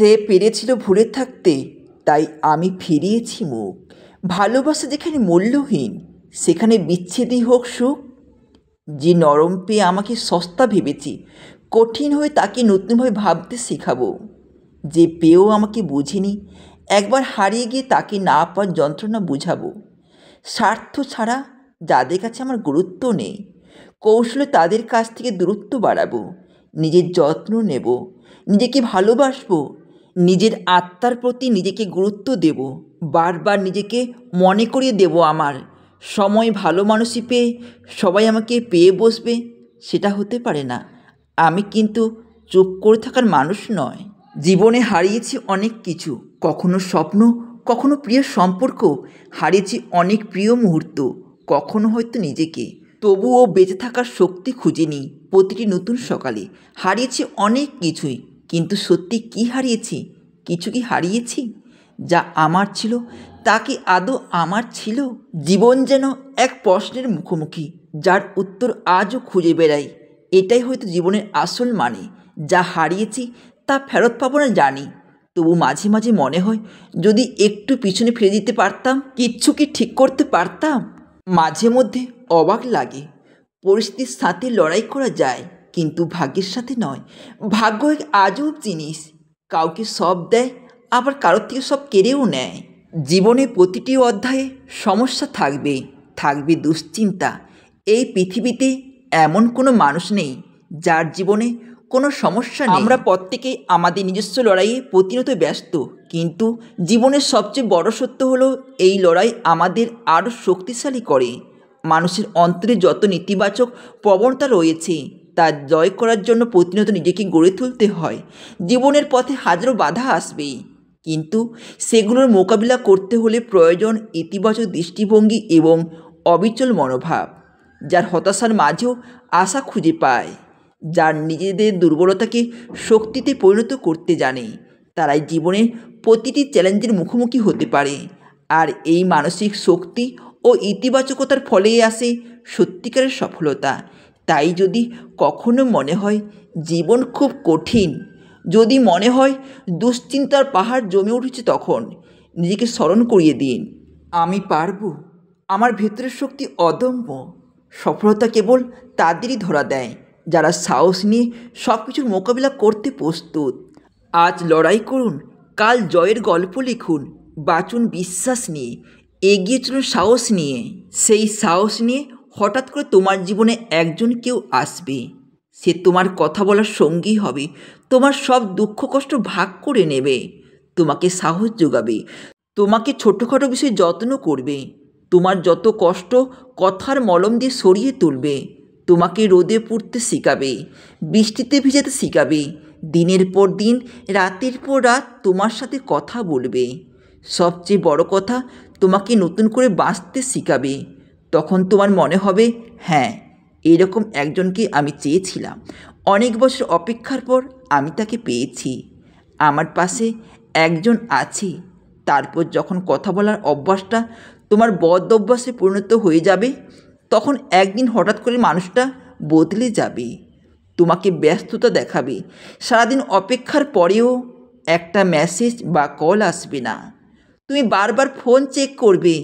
সে পেরেছিল ভুলে থাকতে, তাই আমি ফিরিয়েছি মুখ। ভালোবাসা যেখানে মূল্যহীন, সেখানে বিচ্ছেদই হোক সুখ। যে নরম পেয়ে আমাকে সস্তা ভেবেছি, কঠিন হয়ে তাকে নতুনভাবে ভাবতে শেখাবো। যে পেয়েও আমাকে বুঝিনি, একবার হারিয়ে গিয়ে তাকে না পাওয়ার যন্ত্রণা বুঝাবো। স্বার্থ ছাড়া যাদের কাছে আমার গুরুত্ব নেই, কৌশলে তাদের কাছ থেকে দূরত্ব বাড়াবো। নিজের যত্ন নেব, নিজেকে ভালোবাসবো, নিজের আত্মার প্রতি নিজেকে গুরুত্ব দেব। বারবার নিজেকে মনে করিয়ে দেব আমার সময় ভালো মানুষই পেয়ে সবাই আমাকে পেয়ে বসবে, সেটা হতে পারে না। আমি কিন্তু চুপ করে থাকার মানুষ নয়। জীবনে হারিয়েছি অনেক কিছু, কখনো স্বপ্ন, কখনো প্রিয় সম্পর্ক, হারিয়েছি অনেক প্রিয় মুহূর্ত, কখনো হয়তো নিজেকে। তবুও বেঁচে থাকার শক্তি খুঁজিনি প্রতিটি নতুন সকালে। হারিয়েছি অনেক কিছুই, কিন্তু সত্যি কি হারিয়েছি? কিছু কি হারিয়েছি যা আমার ছিল? তা কি আদৌ আমার ছিল? জীবন যেন এক প্রশ্নের মুখোমুখি, যার উত্তর আজও খুঁজে বেড়াই। এটাই হয়তো জীবনের আসল মানে। যা হারিয়েছি তা ফেরত পাবো না জানি, তবু মাঝে মাঝে মনে হয় যদি একটু পিছনে ফিরে যেতে পারতাম, কিচ্ছু কি ঠিক করতে পারতাম। মাঝে মধ্যে অবাক লাগে, পরিস্থিতির সাথে লড়াই করা যায়, কিন্তু ভাগ্যের সাথে নয়। ভাগ্য এক আজব জিনিস, কাউকে সব দেয়, আবার কারোর থেকে সব কেড়েও নেয়। জীবনে প্রতিটি অধ্যায়ে সমস্যা থাকবে, থাকবে দুশ্চিন্তা। এই পৃথিবীতে এমন কোনো মানুষ নেই যার জীবনে কোনো সমস্যা নেই। আমরা প্রত্যেকেই আমাদের নিজস্ব লড়াইয়ে প্রতিনিয়ত ব্যস্ত, কিন্তু জীবনের সবচেয়ে বড় সত্য হলো এই লড়াই আমাদের আরও শক্তিশালী করে। মানুষের অন্তরে যত নেতিবাচক প্রবণতা রয়েছে তা জয় করার জন্য প্রতিনিয়ত নিজেকে গড়ে তুলতে হয়। জীবনের পথে হাজারো বাধা আসবেই, কিন্তু সেগুলোর মোকাবিলা করতে হলে প্রয়োজন ইতিবাচক দৃষ্টিভঙ্গি এবং অবিচল মনোভাব। যার হতাশার মাঝেও আশা খুঁজে পায়, যার নিজেদের দুর্বলতাকে শক্তিতে পরিণত করতে জানে, তারাই জীবনের প্রতিটি চ্যালেঞ্জের মুখোমুখি হতে পারে। আর এই মানসিক শক্তি ও ইতিবাচকতার ফলেই আসে সত্যিকারের সফলতা। তাই যদি কখনো মনে হয় জীবন খুব কঠিন, যদি মনে হয় দুশ্চিন্তার পাহাড় জমে উঠেছে, তখন নিজেকে স্মরণ করিয়ে দিন, আমি পারবো। আমার ভেতরের শক্তি অদম্য। সফলতা কেবল তাদেরই ধরা দেয় যারা সাহস নিয়ে সব কিছুর মোকাবিলা করতে প্রস্তুত। আজ লড়াই করুন, কাল জয়ের গল্প লিখুন। বাঁচুন বিশ্বাস নিয়ে, এগিয়ে চলুন সাহস নিয়ে। সেই সাহস নিয়ে হঠাৎ করে তোমার জীবনে একজন কেউ আসবে। সে তোমার কথা বলার সঙ্গী হবে, তোমার সব দুঃখ কষ্ট ভাগ করে নেবে, তোমাকে সাহস যোগাবে, তোমাকে ছোটোখাটো বিষয়ে যত্ন করবে, তোমার যত কষ্ট কথার মলম দিয়ে সরিয়ে তুলবে, তোমাকে রোদে পুড়তে শেখাবে, বৃষ্টিতে ভিজাতে শেখাবে, দিনের পর দিন, রাতের পর রাত তোমার সাথে কথা বলবে। সবচেয়ে বড় কথা, তোমাকে নতুন করে বাঁচতে শেখাবে। তখন তোমার মনে হবে, হ্যাঁ, এরকম একজনকে আমি চেয়েছিলাম। অনেক বছর অপেক্ষার পর আমি তাকে পেয়েছি। আমার পাশে একজন আছে। তারপর যখন কথা বলার অভ্যাসটা তোমার বদ অভ্যাসে পরিণত হয়ে যাবে, তখন একদিন হঠাৎ করে মানুষটা বদলে যাবে, তোমাকে ব্যস্ততা দেখাবে। সারাদিন অপেক্ষার পরেও একটা মেসেজ বা কল আসবে না। তুমি বারবার ফোন চেক করবে,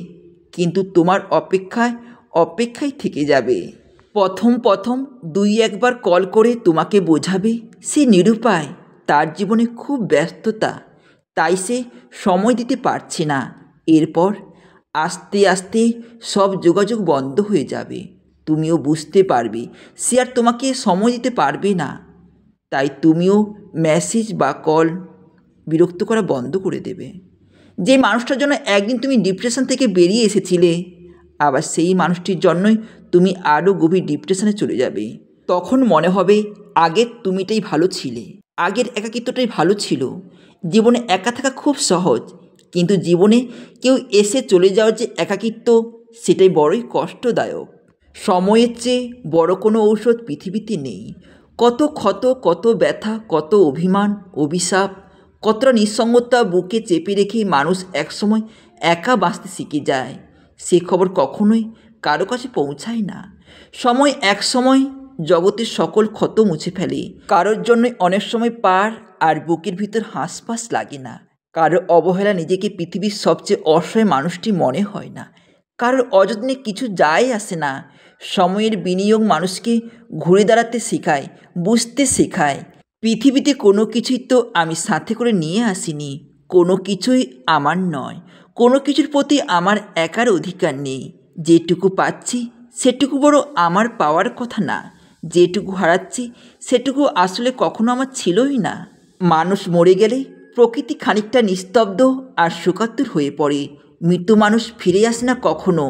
কিন্তু তোমার অপেক্ষায় থেকে যাবে। প্রথম দুই একবার কল করে তোমাকে বোঝাবে সে নিরুপায়, তার জীবনে খুব ব্যস্ততা, তাই সে সময় দিতে পারছে না। এরপর আস্তে আস্তে সব যোগাযোগ বন্ধ হয়ে যাবে। তুমিও বুঝতে পারবে সে আর তোমাকে সময় দিতে পারবে না। তাই তুমিও মেসেজ বা কল বিরক্ত করা বন্ধ করে দেবে। যে মানুষটার জন্য একদিন তুমি ডিপ্রেশন থেকে বেরিয়ে এসেছিলে, আবার সেই মানুষটির জন্যই তুমি আরও গভীর ডিপ্রেশনে চলে যাবে। তখন মনে হবে আগের তুমিটাই ভালো ছিলে, আগের একাকিত্বটাই ভালো ছিল। জীবনে একা থাকা খুব সহজ, কিন্তু জীবনে কেউ এসে চলে যাওয়ার যে একাকিত্ব, সেটাই বড়ই কষ্টদায়ক। সময়ের চেয়ে বড় কোনো ঔষধ পৃথিবীতে নেই। কত ক্ষত, কত ব্যথা, কত অভিমান, অভিশাপ, কতটা নিঃসঙ্গতা বুকে চেপে রেখে মানুষ একসময় একা বাঁচতে শিখে যায়। সে খবর কখনোই কারো কাছে পৌঁছায় না। সময় এক সময় জগতের সকল ক্ষত মুছে ফেলে। কারোর জন্যই অনেক সময় পার, আর বুকের ভিতর হাঁসফাঁস লাগে না। কারোর অবহেলা নিজেকে পৃথিবীর সবচেয়ে অসহায় মানুষটি মনে হয় না। কারোর অযত্নে কিছু যায় আসে না। সময়ের বিনিয়োগ মানুষকে ঘুরে দাঁড়াতে শেখায়, বুঝতে শেখায়। পৃথিবীতে কোনো কিছুই তো আমি সাথে করে নিয়ে আসিনি। কোনো কিছুই আমার নয়। কোনো কিছুর প্রতি আমার একার অধিকার নেই। যেটুকু পাচ্ছি সেটুকু বড় আমার পাওয়ার কথা না। যেটুকু হারাচ্ছি সেটুকু আসলে কখনো আমার ছিলই না। মানুষ মরে গেলে প্রকৃতি খানিকটা নিস্তব্ধ আর শোকাতুর হয়ে পড়ে। মৃত মানুষ ফিরে আসে না কখনো,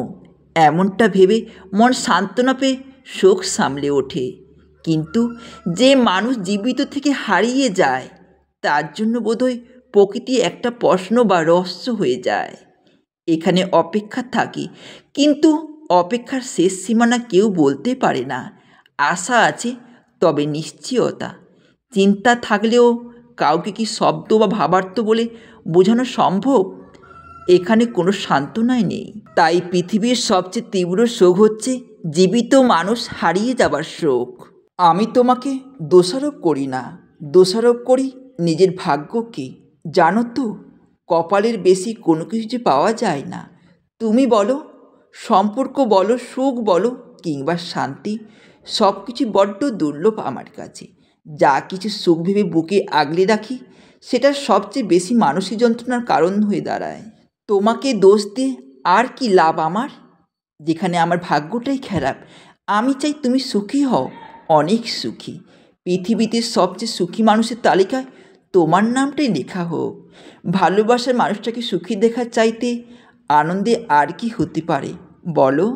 এমনটা ভেবে মন সান্ত্বনা পেয়ে শোক সামলে ওঠে। কিন্তু যে মানুষ জীবিত থেকে হারিয়ে যায় তার জন্য বোধহয় প্রকৃতি একটা প্রশ্ন বা রহস্য হয়ে যায়। এখানে অপেক্ষা থাকে, কিন্তু অপেক্ষার শেষ সীমানা কেউ বলতে পারে না। আশা আছে, তবে নিশ্চয়তা, চিন্তা থাকলেও কাউকে কি শব্দ বা ভাবার্থ বলে বোঝানো সম্ভব? এখানে কোনো সান্ত্বনাই নেই। তাই পৃথিবীর সবচেয়ে তীব্র শোক হচ্ছে জীবিত মানুষ হারিয়ে যাবার শোক। আমি তোমাকে দোষারোপ করি না, দোষারোপ করি নিজের ভাগ্যকে। জানো তো, কপালের বেশি কোনো কিছু যে পাওয়া যায় না। তুমি বলো, সম্পর্ক বলো, সুখ বলো কিংবা শান্তি, সব কিছু বড্ড দুর্লভ আমার কাছে। যা কিছু সুখ ভেবে বুকে আগলে রাখি সেটা সবচেয়ে বেশি মানসিক যন্ত্রণার কারণ হয়ে দাঁড়ায়। তোমাকে দোষ দিয়ে আর কি লাভ আমার, যেখানে আমার ভাগ্যটাই খারাপ। আমি চাই তুমি সুখী হও, অনেক সুখী। পৃথিবীতে সবচেয়ে সুখী মানুষের তালিকায় তোমার নামটাই লেখা হোক। ভালোবাসার মানুষটাকে সুখী দেখার চাইতে আনন্দে আর কি হতে পারে বলো?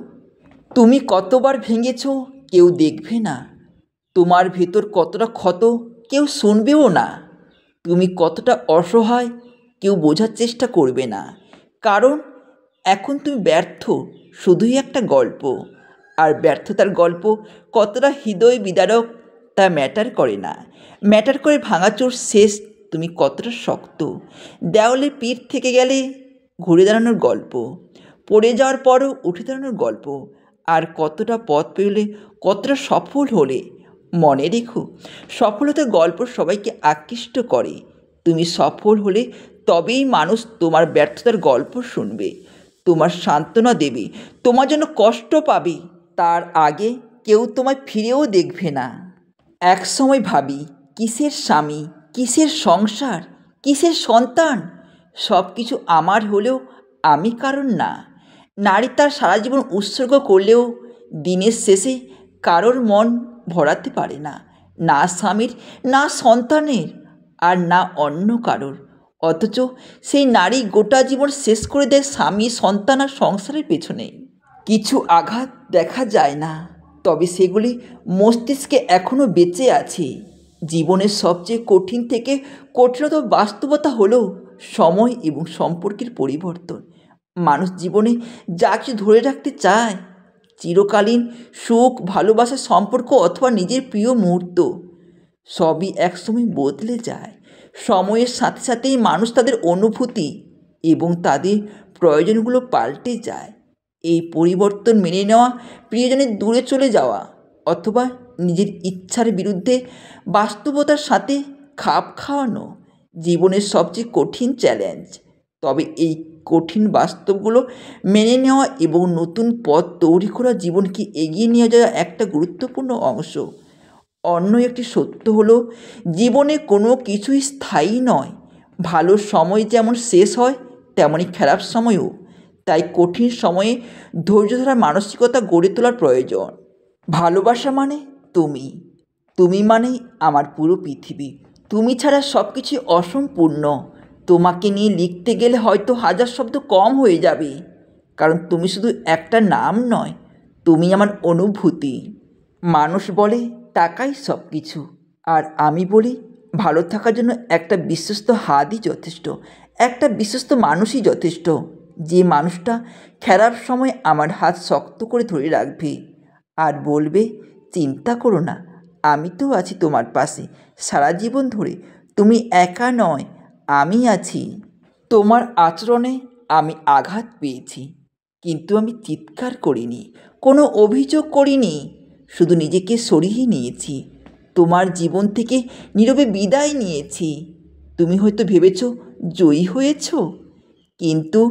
তুমি কতবার ভেঙেছ কেউ দেখবে না। তোমার ভেতর কতটা ক্ষত কেউ শুনবেও না। তুমি কতটা অসহায় কেউ বোঝার চেষ্টা করবে না। কারণ এখন তুমি ব্যর্থ, শুধুই একটা গল্প। আর ব্যর্থতার গল্প কতটা হৃদয় বিদারক তা ম্যাটার করে না। ম্যাটার করে ভাঙাচোর শেষ তুমি কতটা শক্ত। দেওয়ালে পিঠ থেকে গেলে ঘুরে দাঁড়ানোর গল্প, পড়ে যাওয়ার পরও উঠে দাঁড়ানোর গল্প, আর কতটা পথ পেরোলে কতটা সফল হলে। মনে রেখো, সফলতার গল্প সবাইকে আকৃষ্ট করে। তুমি সফল হলে তবেই মানুষ তোমার ব্যর্থতার গল্প শুনবে, তোমার সান্ত্বনা দেবে, তোমার জন্য কষ্ট পাবে। তার আগে কেউ তোমায় ফিরেও দেখবে না। এক সময় ভাবি, কিসের স্বামী, কিসের সংসার, কিসের সন্তান, সব কিছু আমার হলেও আমি কারণ না। নারী তার সারা জীবন উৎসর্গ করলেও দিনের শেষে কারোর মন ভরাতে পারে না, না স্বামীর, না সন্তানের, আর না অন্য কারোর। অথচ সেই নারী গোটা জীবন শেষ করে দেয় স্বামী, সন্তান আর সংসারের পেছনে। কিছু আঘাত দেখা যায় না, তবে সেগুলি মস্তিষ্কে এখনও বেঁচে আছে। জীবনের সবচেয়ে কঠিন থেকে কঠিনতম বাস্তবতা হলো সময় এবং সম্পর্কের পরিবর্তন। মানুষ জীবনে যা কিছু ধরে রাখতে চায়, চিরকালীন সুখ, ভালোবাসা, সম্পর্ক অথবা নিজের প্রিয় মুহূর্ত, সবই একসময় বদলে যায়। সময়ের সাথে সাথেই মানুষ তাদের অনুভূতি এবং তাদের প্রয়োজনগুলো পাল্টে যায়। এই পরিবর্তন মেনে নেওয়া, প্রিয়জনের দূরে চলে যাওয়া, অথবা নিজের ইচ্ছার বিরুদ্ধে বাস্তবতার সাথে খাপ খাওয়ানো জীবনের সবচেয়ে কঠিন চ্যালেঞ্জ। তবে এই কঠিন বাস্তবগুলো মেনে নেওয়া এবং নতুন পথ তৈরি করা জীবনকে এগিয়ে নিয়ে যাওয়া একটা গুরুত্বপূর্ণ অংশ। অন্য একটি সত্য হলো, জীবনে কোনো কিছুই স্থায়ী নয়। ভালো সময় যেমন শেষ হয়, তেমনই খারাপ সময়ও। তাই কঠিন সময়ে ধৈর্য ধরার মানসিকতা গড়ে তোলার প্রয়োজন। ভালোবাসা মানে তুমি, তুমি মানেই আমার পুরো পৃথিবী। তুমি ছাড়া সব কিছুই অসম্পূর্ণ। তোমাকে নিয়ে লিখতে গেলে হয়তো হাজার শব্দ কম হয়ে যাবে, কারণ তুমি শুধু একটা নাম নয়, তুমি আমার অনুভূতি। মানুষ বলে টাকাই সব কিছু, আর আমি বলি ভালো থাকার জন্য একটা বিশ্বস্ত হাতই যথেষ্ট, একটা বিশ্বস্ত মানুষই যথেষ্ট। যে মানুষটা খারাপ সময় আমার হাত শক্ত করে ধরে রাখবে আর বলবে, চিন্তা করো না, আমি তো আছি তোমার পাশে সারা জীবন ধরে, তুমি একা নয়, আমি আছি। তোমার আচরণে আমি আঘাত পেয়েছি, কিন্তু আমি চিৎকার করিনি, কোনো অভিযোগ করিনি, শুধু নিজেকে সরিয়ে নিয়েছি। তোমার জীবন থেকে নীরবে বিদায় নিয়েছি। তুমি হয়তো ভেবেছ জয়ী হয়েছ, কিন্তু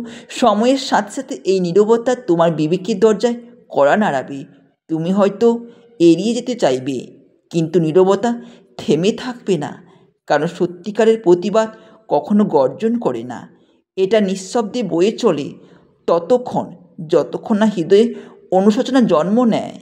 সময়ের সাথে সাথে এই নীরবতা তোমার বিবেকের দরজায় কড়া নাড়াবে। তুমি হয়তো এড়িয়ে যেতে চাইবে, কিন্তু নীরবতা থেমে থাকবে না, কারণ সত্যিকারের প্রতিবাদ কখনো গর্জন করে না। এটা নিঃশব্দে বয়ে চলে ততক্ষণ যতক্ষণ না হৃদয়ে অনুশোচনা জন্ম নেয়।